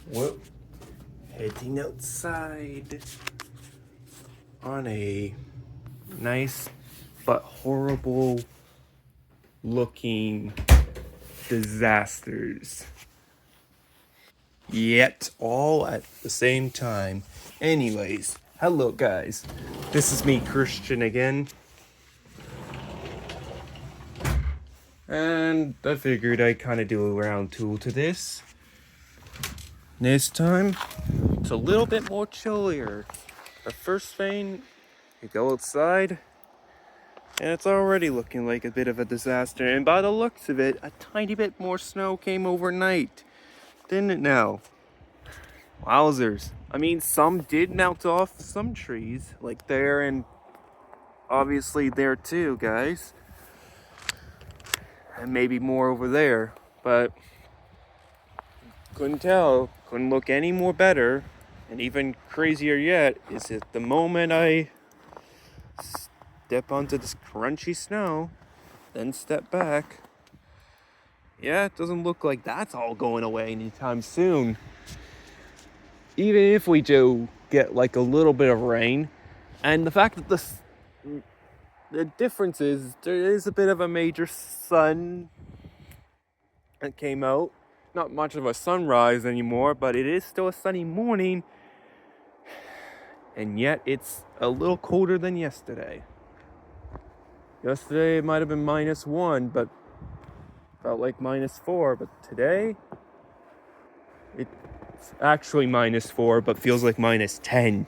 Well, heading outside on a nice but horrible looking disasters. Yet all at the same time. Anyways, hello guys. This is me, Christian, again. And I figured I'd kind of do a round two to this. This time, it's a little bit more chillier. The first thing, you go outside, and it's already looking like a bit of a disaster. And by the looks of it, a tiny bit more snow came overnight. Didn't it now? Wowzers. I mean, some did melt off some trees, like there and obviously there too, guys. And maybe more over there, but couldn't tell. Couldn't look any more better. And even crazier yet is that the moment I step onto this crunchy snow, then step back, yeah, it doesn't look like that's all going away anytime soon. Even if we do get like a little bit of rain, and the fact that the difference is there is a bit of a major sun that came out. Not much of a sunrise anymore, but it is still a sunny morning, and yet it's a little colder than yesterday. Yesterday it might have been -1, but felt like -4, but today it's actually -4, but feels like -10.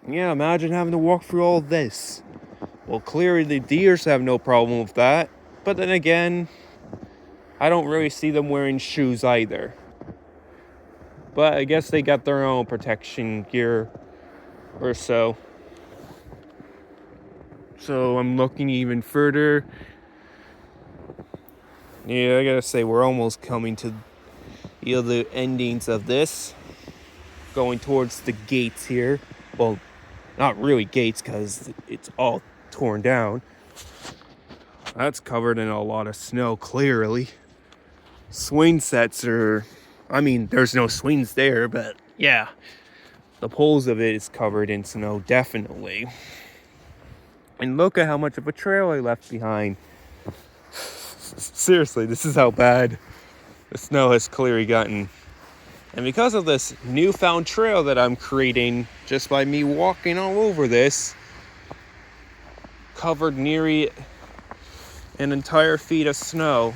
Yeah, imagine having to walk through all this. Well, clearly the deers have no problem with that, but then again, I don't really see them wearing shoes either. But I guess they got their own protection gear or so. So I'm looking even further. Yeah, I gotta say, we're almost coming to the endings of this. Going towards the gates here. Well, not really gates because it's all torn down. That's covered in a lot of snow, clearly. Swing sets are... I mean, there's no swings there, but yeah. The poles of it is covered in snow, definitely. And look at how much of a trail I left behind. Seriously, this is how bad the snow has clearly gotten. And because of this newfound trail that I'm creating, just by me walking all over this, covered nearly an entire feet of snow.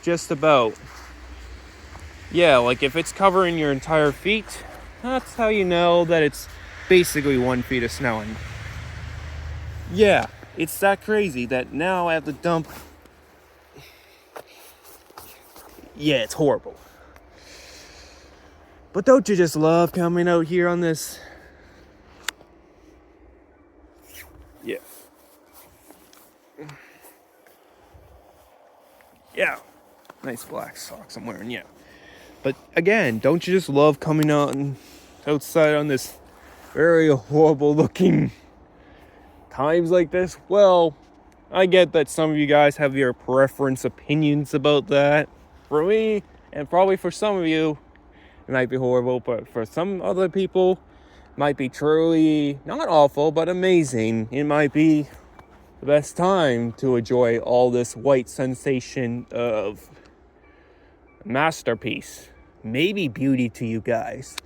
Just about. Yeah, like if it's covering your entire feet, that's how you know that it's basically 1 feet of snow. And yeah, it's that crazy that now I have to dump. Yeah, it's horrible. But don't you just love coming out here on this? Yeah. Yeah. Nice black socks I'm wearing, yeah. But again, don't you just love coming out and outside on this very horrible looking times like this? Well, I get that some of you guys have your preference opinions about that. For me, and probably for some of you, it might be horrible, but for some other people, it might be truly not awful, but amazing. It might be the best time to enjoy all this white sensation of masterpiece. Maybe beauty to you guys.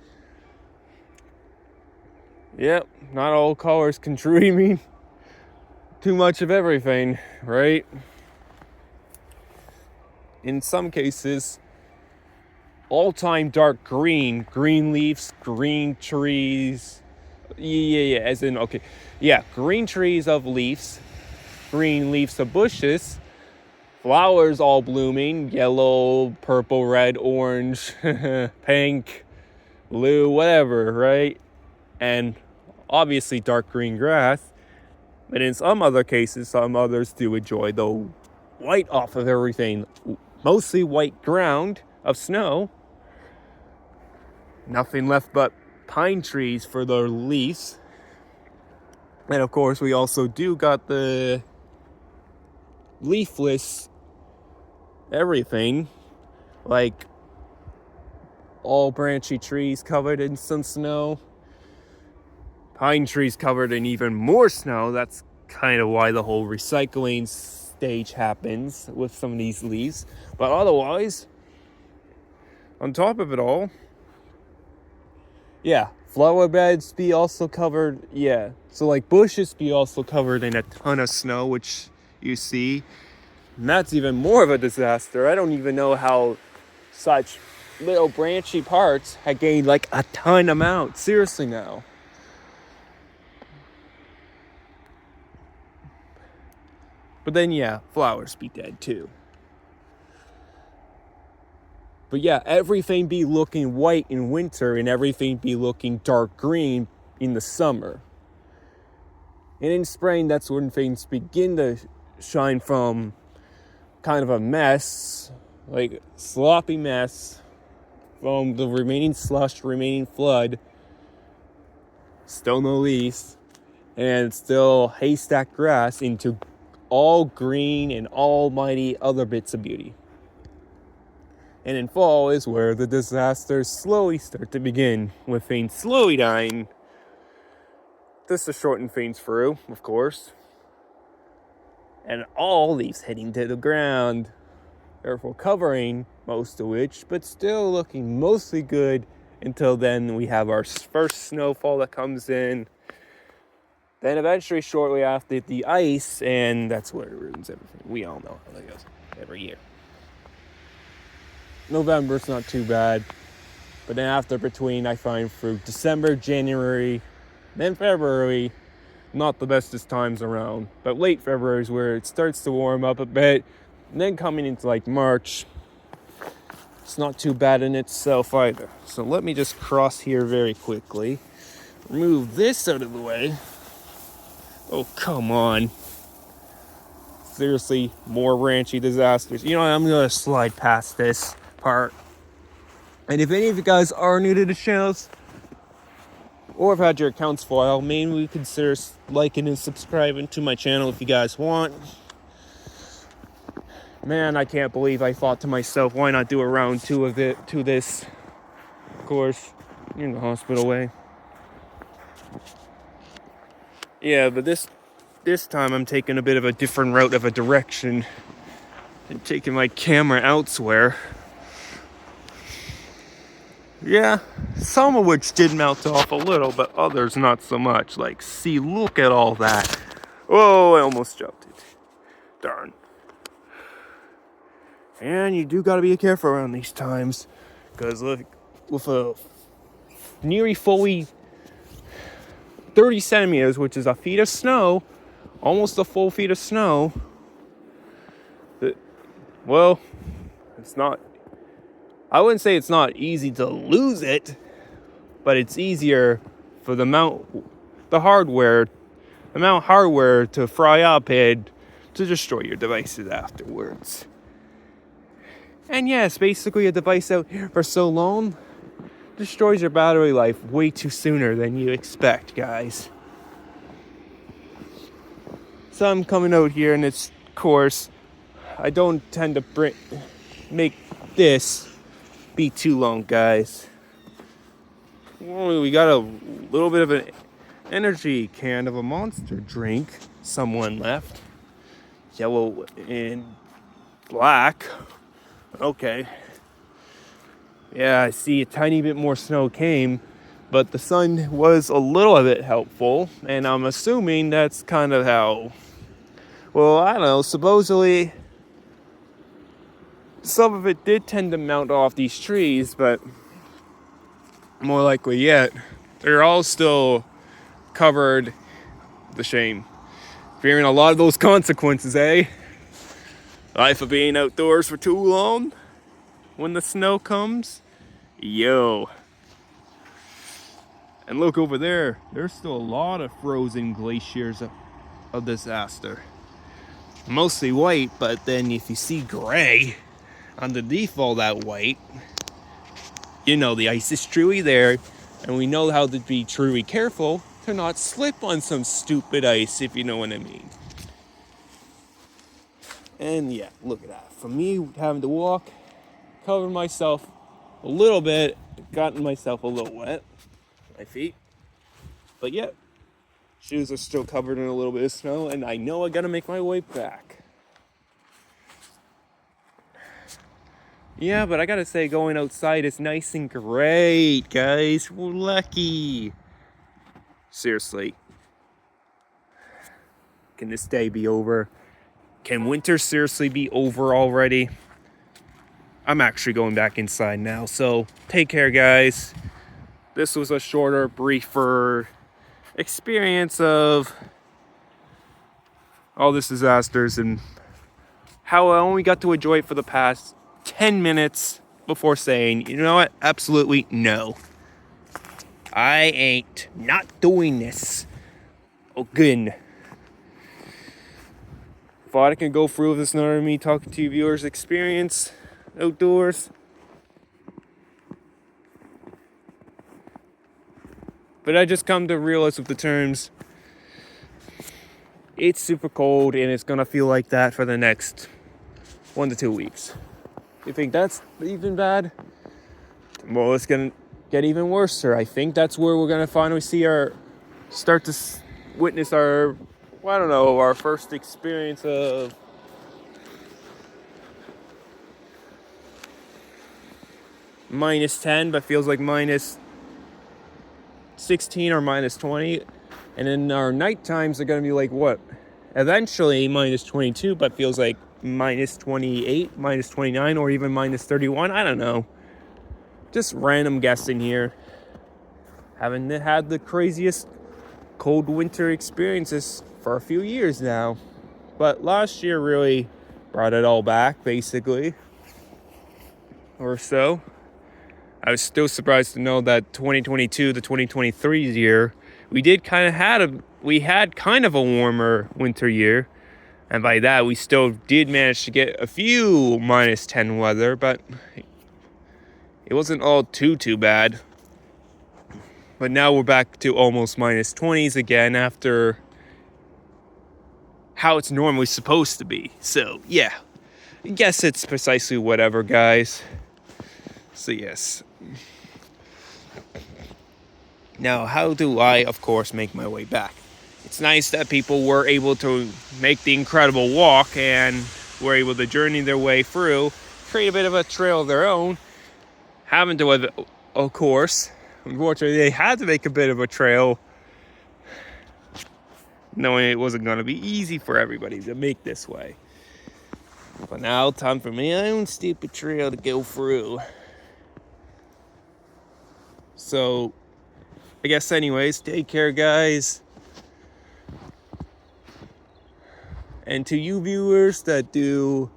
Yep, not all colors can truly mean too much of everything, right? In some cases, all-time dark green leaves, green trees. Yeah, as in, okay. Yeah, green trees of leaves, green leaves of bushes, flowers all blooming, yellow, purple, red, orange, pink, blue, whatever, right? And obviously dark green grass. But in some other cases, some others do enjoy the white off of everything. Mostly white ground of snow. Nothing left but pine trees for the leaves. And of course, we also do got the leafless everything. Like all branchy trees covered in some snow. Pine trees covered in even more snow. That's kind of why the whole recycling stage happens with some of these leaves. But otherwise, on top of it all, yeah, flower beds be also covered. Yeah, so like bushes be also covered in a ton of snow, which you see. And that's even more of a disaster. I don't even know how such little branchy parts had gained like a ton amount. Seriously now. But then yeah, flowers be dead too. But yeah, everything be looking white in winter and everything be looking dark green in the summer. And in spring, that's when things begin to shine from kind of a mess, like sloppy mess, from the remaining slush, remaining flood, still no leaves, and still haystack grass into all green and almighty other bits of beauty. And in fall is where the disasters slowly start to begin, with things slowly dying. This to shorten things through, of course. And all leaves hitting to the ground, therefore covering most of which, but still looking mostly good until then we have our first snowfall that comes in. Then eventually, shortly after, the ice, and that's where it ruins everything. We all know how that goes every year. November's not too bad, but then after between, I find through December, January, then February, not the bestest times around. But late February is where it starts to warm up a bit. And then coming into like March, it's not too bad in itself either. So let me just cross here very quickly. Remove this out of the way. Oh, come on. Seriously, more ranchy disasters. You know what, I'm going to slide past this part. And if any of you guys are new to the channels, or have had your accounts for a while, maybe consider liking and subscribing to my channel if you guys want. Man, I can't believe I thought to myself, why not do a round 2 of it to this? Of course, you're in the hospital way. Yeah, but this time I'm taking a bit of a different route of a direction and taking my camera elsewhere. Yeah, some of which did melt off a little, but others not so much. Like, see, look at all that. Oh, I almost jumped it. Darn. And you do gotta be careful around these times, because look, with a nearly fully 30 centimeters, which is a feet of snow, almost a full feet of snow, well, it's not, I wouldn't say it's not easy to lose it, but it's easier for the hardware to fry up and to destroy your devices afterwards. And yes, basically a device out for so long destroys your battery life way too sooner than you expect, guys. So I'm coming out here, and it's, of course, I don't tend to make this be too long, guys. We got a little bit of an energy can of a Monster drink someone left. Yellow and black. Okay. Yeah, I see a tiny bit more snow came, but the sun was a little bit helpful, and I'm assuming that's kind of how, well, I don't know, supposedly some of it did tend to mount off these trees, but more likely yet, they're all still covered. The shame. Fearing a lot of those consequences, eh? Life of being outdoors for too long when the snow comes. Yo. And look over there. There's still a lot of frozen glaciers of disaster. Mostly white, but then if you see gray underneath all that white, you know the ice is truly there, and we know how to be truly careful to not slip on some stupid ice, if you know what I mean. And yeah, look at that. For me, having to walk, cover myself a little bit, gotten myself a little wet, my feet. But yeah, shoes are still covered in a little bit of snow, and I know I gotta make my way back. Yeah, but I gotta say, going outside is nice and great, guys. We're lucky. Seriously. Can this day be over? Can winter seriously be over already? I'm actually going back inside now, so take care, guys. This was a shorter, briefer experience of all this disasters and how I only got to enjoy it for the past 10 minutes before saying, you know what? Absolutely no. I ain't not doing this again. Thought I could go through this another me talking to you viewers experience outdoors. But I just come to realize with the terms, it's super cold and it's gonna feel like that for the next 1 to 2 weeks. You think that's even bad? Well, it's gonna get even worse, sir. I think that's where we're gonna finally see start to witness our, I don't know, our first experience of -10, but feels like -16 or -20. And then our night times are gonna be like what? Eventually -22, but feels like -28, -29, or even -31. I don't know. Just random guessing here. Haven't had the craziest cold winter experiences for a few years now. But last year really brought it all back, basically. Or so. I was still surprised to know that 2022 to 2023 year, we had kind of a warmer winter year. And by that, we still did manage to get a few -10 weather, but it wasn't all too bad. But now we're back to almost -20s again after how it's normally supposed to be. So, yeah. I guess it's precisely whatever, guys. So, yes. Now, how do I, of course, make my way back? It's nice that people were able to make the incredible walk and were able to journey their way through, create a bit of a trail of their own. Having to, of course, unfortunately, they had to make a bit of a trail, knowing it wasn't going to be easy for everybody to make this way. But now, time for my own stupid trail to go through. So, I guess anyways, take care, guys. And to you viewers that do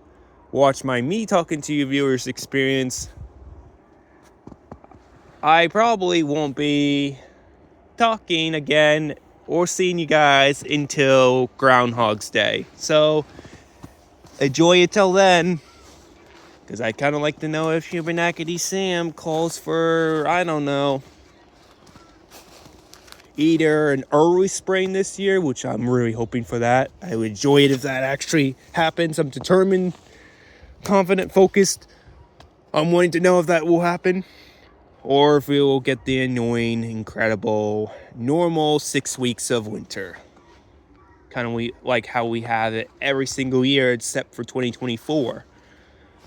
watch me talking to you viewers experience, I probably won't be talking again or seeing you guys until Groundhog's Day. So enjoy it till then, because I kind of like to know if Hubernackety Sam calls for, I don't know, either an early spring this year, which I'm really hoping for that. I would enjoy it if that actually happens. I'm determined, confident, focused. I'm wanting to know if that will happen, or if we will get the annoying, incredible, normal 6 weeks of winter. Kind of like how we have it every single year except for 2024.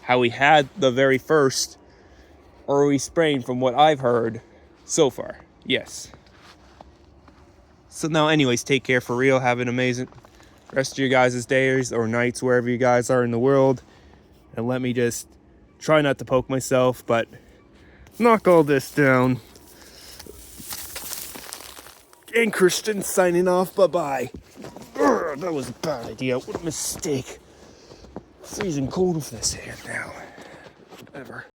How we had the very first early spring from what I've heard so far. Yes. So now anyways, take care for real. Have an amazing rest of your guys' days or nights wherever you guys are in the world. And let me just try not to poke myself, but knock all this down. And Christian signing off. Bye-bye. That was a bad idea. What a mistake. Freezing cold with this hand now. Whatever.